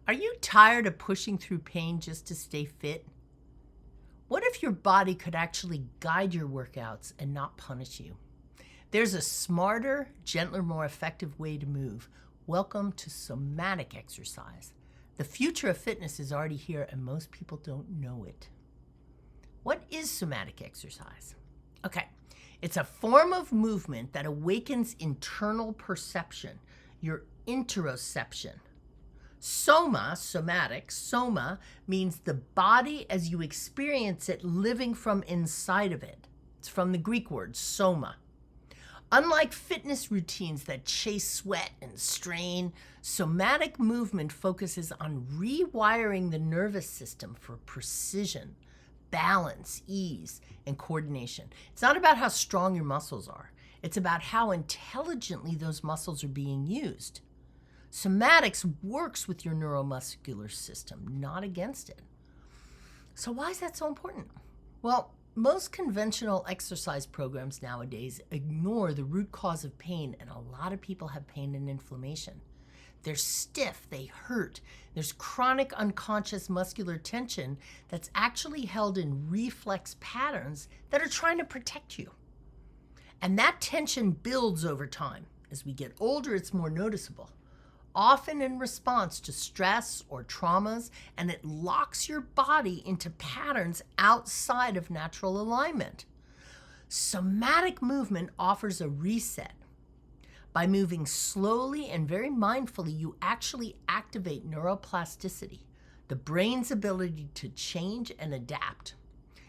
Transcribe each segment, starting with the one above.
Are you tired of pushing through pain just to stay fit? What if your body could actually guide your workouts and not punish you? There's a smarter, gentler, more effective way to move. Welcome to somatic exercise. The future of fitness is already here and most people don't know it. What is somatic exercise? Okay, it's a form of movement that awakens internal perception, your interoception. Soma means the body as you experience it living from inside of it. It's from the Greek word soma. Unlike fitness routines that chase sweat and strain, somatic movement focuses on rewiring the nervous system for precision, balance, ease, and coordination. It's not about how strong your muscles are. It's about how intelligently those muscles are being used. Somatics works with your neuromuscular system, not against it. So why is that so important? Well, most conventional exercise programs nowadays ignore the root cause of pain, and a lot of people have pain and inflammation. They're stiff, they hurt. There's chronic unconscious muscular tension that's actually held in reflex patterns that are trying to protect you. And that tension builds over time. As we get older, it's more noticeable, often in response to stress or traumas, and it locks your body into patterns outside of natural alignment. Somatic movement offers a reset. By moving slowly and very mindfully, you actually activate neuroplasticity, the brain's ability to change and adapt.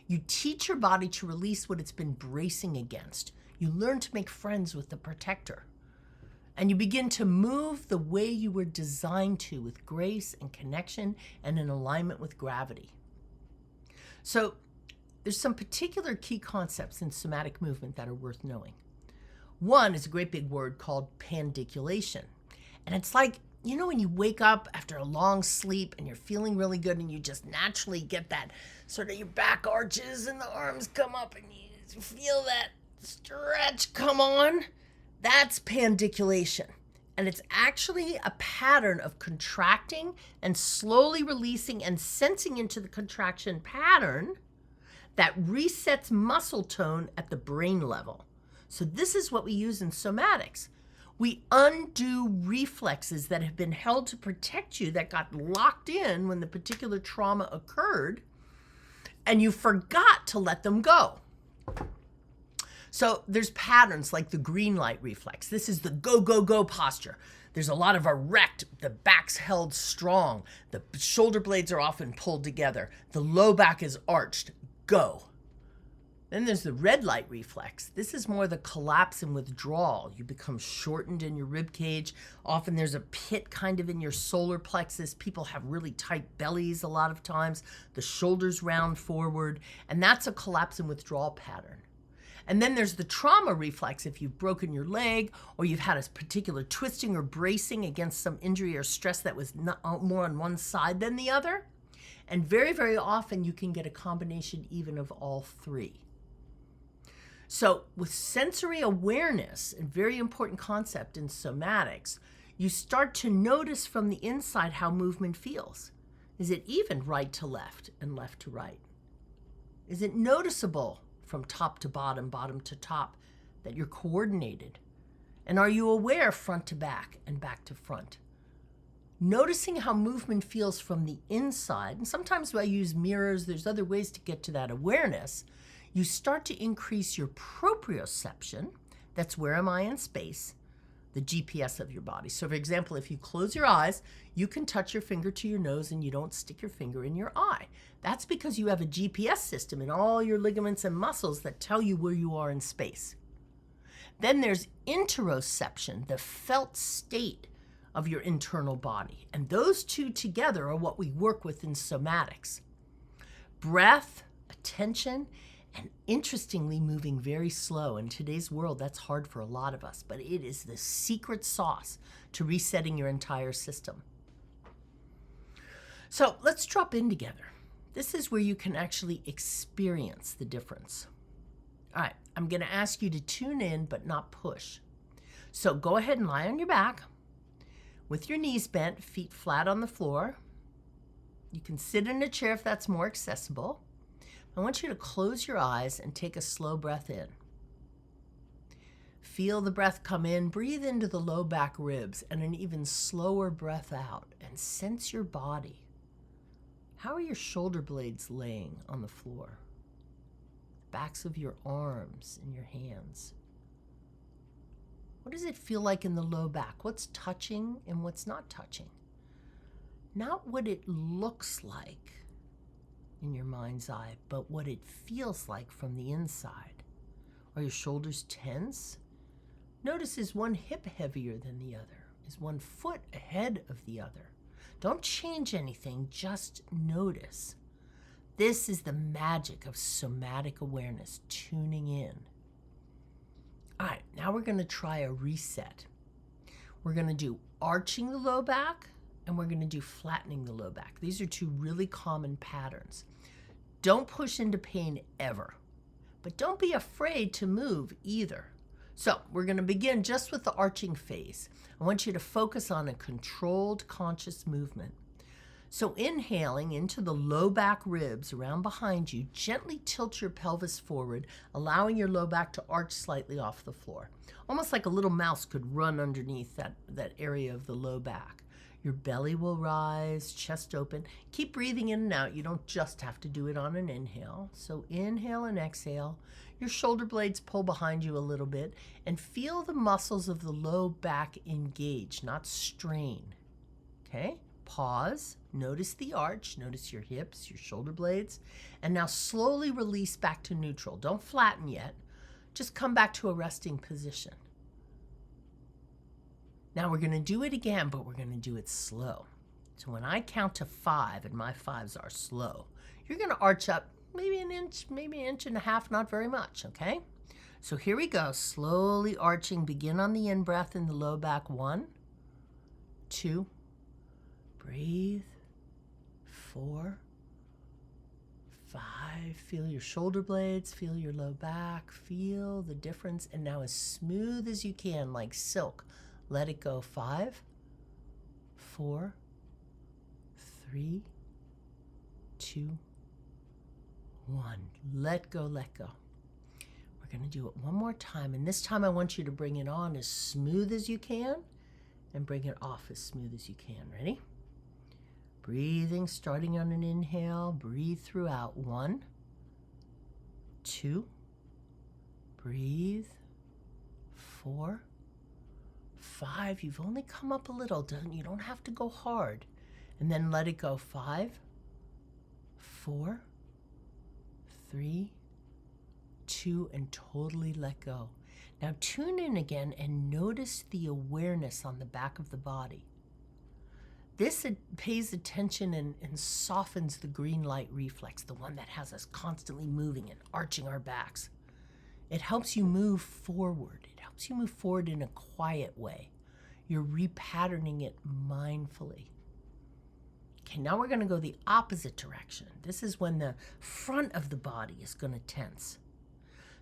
You teach your body to release what it's been bracing against. You learn to make friends with the protector. And you begin to move the way you were designed to, with grace and connection and in alignment with gravity. So there's some particular key concepts in somatic movement that are worth knowing. One is a great big word called pandiculation. And it's like, you know, when you wake up after a long sleep and you're feeling really good and you just naturally get that sort of your back arches and the arms come up and you feel that stretch come on. That's pandiculation. And it's actually a pattern of contracting and slowly releasing and sensing into the contraction pattern that resets muscle tone at the brain level. So this is what we use in somatics. We undo reflexes that have been held to protect you, that got locked in when the particular trauma occurred, and you forgot to let them go. So there's patterns like the green light reflex. This is the go, go, go posture. There's a lot of erect, the back's held strong, the shoulder blades are often pulled together, the low back is arched, go. Then there's the red light reflex. This is more the collapse and withdrawal. You become shortened in your rib cage. Often there's a pit kind of in your solar plexus. People have really tight bellies a lot of times. The shoulders round forward, and that's a collapse and withdrawal pattern. And then there's the trauma reflex. If you've broken your leg or you've had a particular twisting or bracing against some injury or stress that was more on one side than the other. And very, very often you can get a combination even of all three. So with sensory awareness, a very important concept in somatics, you start to notice from the inside how movement feels. Is it even right to left and left to right? Is it noticeable from top to bottom, bottom to top, that you're coordinated? And are you aware front to back and back to front? Noticing how movement feels from the inside, and sometimes I use mirrors, there's other ways to get to that awareness, you start to increase your proprioception, that's where am I in space, the GPS of your body. So for example, if you close your eyes, you can touch your finger to your nose and you don't stick your finger in your eye. That's because you have a GPS system in all your ligaments and muscles that tell you where you are in space. Then there's interoception, the felt state of your internal body. And those two together are what we work with in somatics. Breath, attention, and interestingly moving very slow. In today's world, that's hard for a lot of us, but it is the secret sauce to resetting your entire system. So let's drop in together. This is where you can actually experience the difference. All right, I'm going to ask you to tune in but not push. So go ahead and lie on your back. with your knees bent, feet flat on the floor. You can sit in a chair if that's more accessible. I want you to close your eyes and take a slow breath in. Feel the breath come in, breathe into the low back ribs, and an even slower breath out, and sense your body. How are your shoulder blades laying on the floor? Backs of your arms and your hands. What does it feel like in the low back? What's touching and what's not touching? Not what it looks like in your mind's eye, but what it feels like from the inside. Are your shoulders tense? Notice, is one hip heavier than the other? Is one foot ahead of the other? Don't change anything, just notice. This is the magic of somatic awareness, tuning in. All right, now we're going to try a reset. We're going to do arching the low back, and we're going to do flattening the low back. These are two really common patterns. Don't push into pain ever, but don't be afraid to move either. So we're going to begin just with the arching phase. I want you to focus on a controlled, conscious movement. So inhaling into the low back ribs around behind you, gently tilt your pelvis forward, allowing your low back to arch slightly off the floor. Almost like a little mouse could run underneath that area of the low back. Your belly will rise, chest open. Keep breathing in and out. You don't just have to do it on an inhale. So inhale and exhale. Your shoulder blades pull behind you a little bit, and feel the muscles of the low back engage, not strain. Okay? Pause. Notice the arch. Notice your hips, your shoulder blades. And now slowly release back to neutral. Don't flatten yet. Just come back to a resting position. Now we're going to do it again, but we're going to do it slow. So when I count to 5, and my 5s are slow, you're going to arch up maybe an inch and a half, not very much, okay? So here we go, slowly arching. Begin on the in-breath in the low back. 1, 2, breathe, 4, 5. Feel your shoulder blades, feel your low back, feel the difference. And now as smooth as you can, like silk, let it go. 5, 4, 3, 2, 1. Let go, let go. We're going to do it one more time. And this time I want you to bring it on as smooth as you can and bring it off as smooth as you can. Ready? Breathing, starting on an inhale. Breathe throughout. 1, 2. Breathe. 4, 5. You've only come up a little. You don't have to go hard. And then let it go. 5, 4, 3, 2, and totally let go. Now tune in again and notice the awareness on the back of the body. This pays attention and softens the green light reflex, the one that has us constantly moving and arching our backs. It helps you move forward. It helps you move forward in a quiet way. You're repatterning it mindfully. Okay, now we're going to go the opposite direction. This is when the front of the body is going to tense.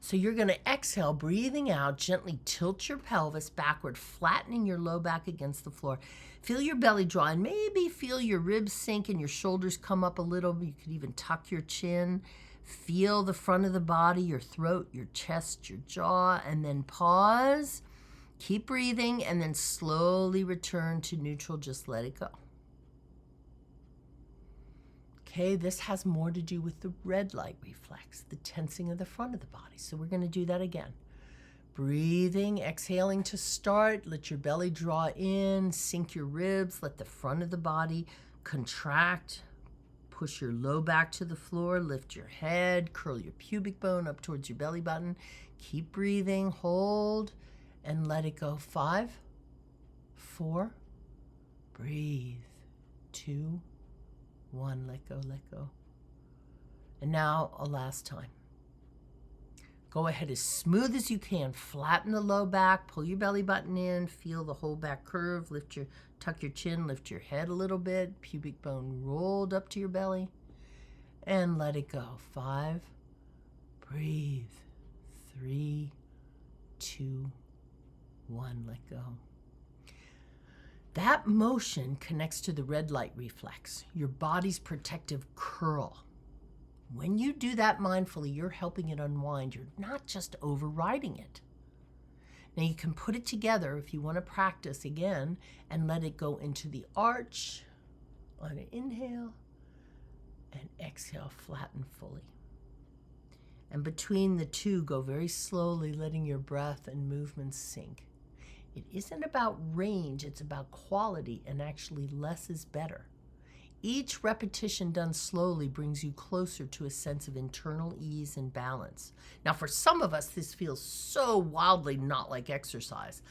So you're going to exhale, breathing out, gently tilt your pelvis backward, flattening your low back against the floor. Feel your belly draw, and maybe feel your ribs sink and your shoulders come up a little. You could even tuck your chin. Feel the front of the body, your throat, your chest, your jaw, and then pause. Keep breathing, and then slowly return to neutral. Just let it go. Okay, this has more to do with the red light reflex, the tensing of the front of the body. So we're going to do that again. Breathing, exhaling to start. Let your belly draw in, sink your ribs, let the front of the body contract. Push your low back to the floor, lift your head, curl your pubic bone up towards your belly button. Keep breathing, hold, and let it go. 5, 4, breathe. 2, 1, let go, let go. And now a last time. Go ahead as smooth as you can. Flatten the low back, pull your belly button in, feel the whole back curve, tuck your chin, lift your head a little bit, pubic bone rolled up to your belly, and let it go. 5, breathe. 3, 2, 1, let go. That motion connects to the red light reflex, your body's protective curl. When you do that mindfully, you're helping it unwind. You're not just overriding it. Now you can put it together if you want to practice again and let it go into the arch on an inhale and exhale, flatten fully. And between the two, go very slowly, letting your breath and movement sink. It isn't about range, it's about quality, and actually less is better. Each repetition done slowly brings you closer to a sense of internal ease and balance. Now, for some of us, this feels so wildly not like exercise.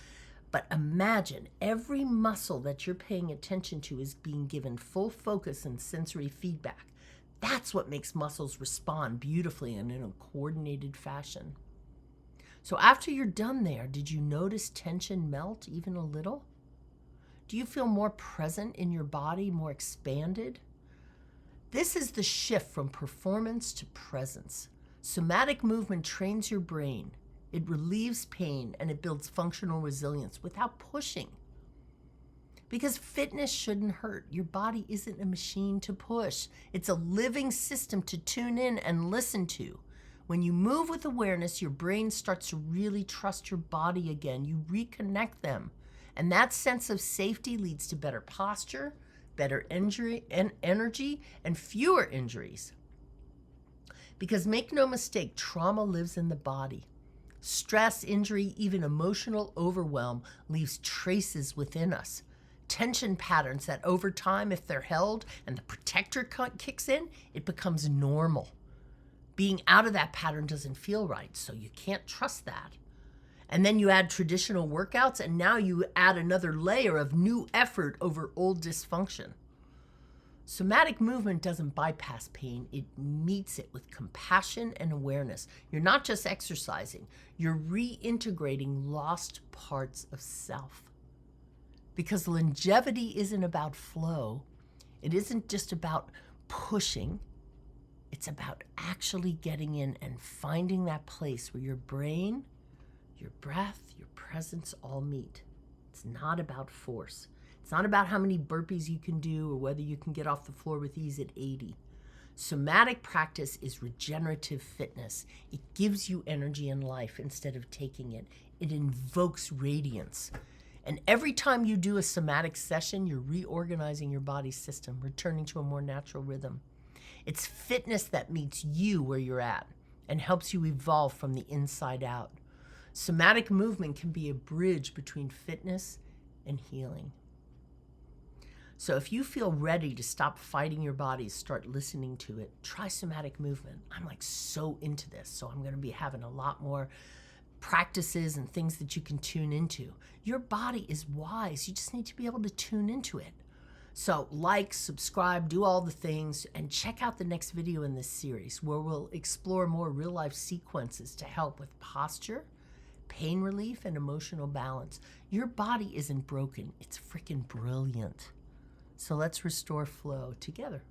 But imagine every muscle that you're paying attention to is being given full focus and sensory feedback. That's what makes muscles respond beautifully and in a coordinated fashion. So after you're done there, did you notice tension melt even a little? Do you feel more present in your body, more expanded? This is the shift from performance to presence. Somatic movement trains your brain. It relieves pain and it builds functional resilience without pushing. Because fitness shouldn't hurt. Your body isn't a machine to push. It's a living system to tune in and listen to. When you move with awareness, your brain starts to really trust your body again. You reconnect them. And that sense of safety leads to better posture, better energy, and fewer injuries. Because make no mistake, trauma lives in the body. Stress, injury, even emotional overwhelm leaves traces within us. Tension patterns that over time, if they're held and the protector kicks in, it becomes normal. Being out of that pattern doesn't feel right, so you can't trust that. And then you add traditional workouts, and now you add another layer of new effort over old dysfunction. Somatic movement doesn't bypass pain, it meets it with compassion and awareness. You're not just exercising, you're reintegrating lost parts of self. Because longevity isn't about flow, it isn't just about pushing, it's about actually getting in and finding that place where your brain, your breath, your presence all meet. It's not about force. It's not about how many burpees you can do or whether you can get off the floor with ease at 80. Somatic practice is regenerative fitness. It gives you energy and life instead of taking it. It invokes radiance. And every time you do a somatic session, you're reorganizing your body system, returning to a more natural rhythm. It's fitness that meets you where you're at and helps you evolve from the inside out. Somatic movement can be a bridge between fitness and healing. So if you feel ready to stop fighting your body, start listening to it, try somatic movement. I'm like so into this, so I'm going to be having a lot more practices and things that you can tune into. Your body is wise. You just need to be able to tune into it. So like, subscribe, do all the things, and check out the next video in this series where we'll explore more real-life sequences to help with posture, pain relief, and emotional balance. Your body isn't broken. It's freaking brilliant. So let's restore flow together.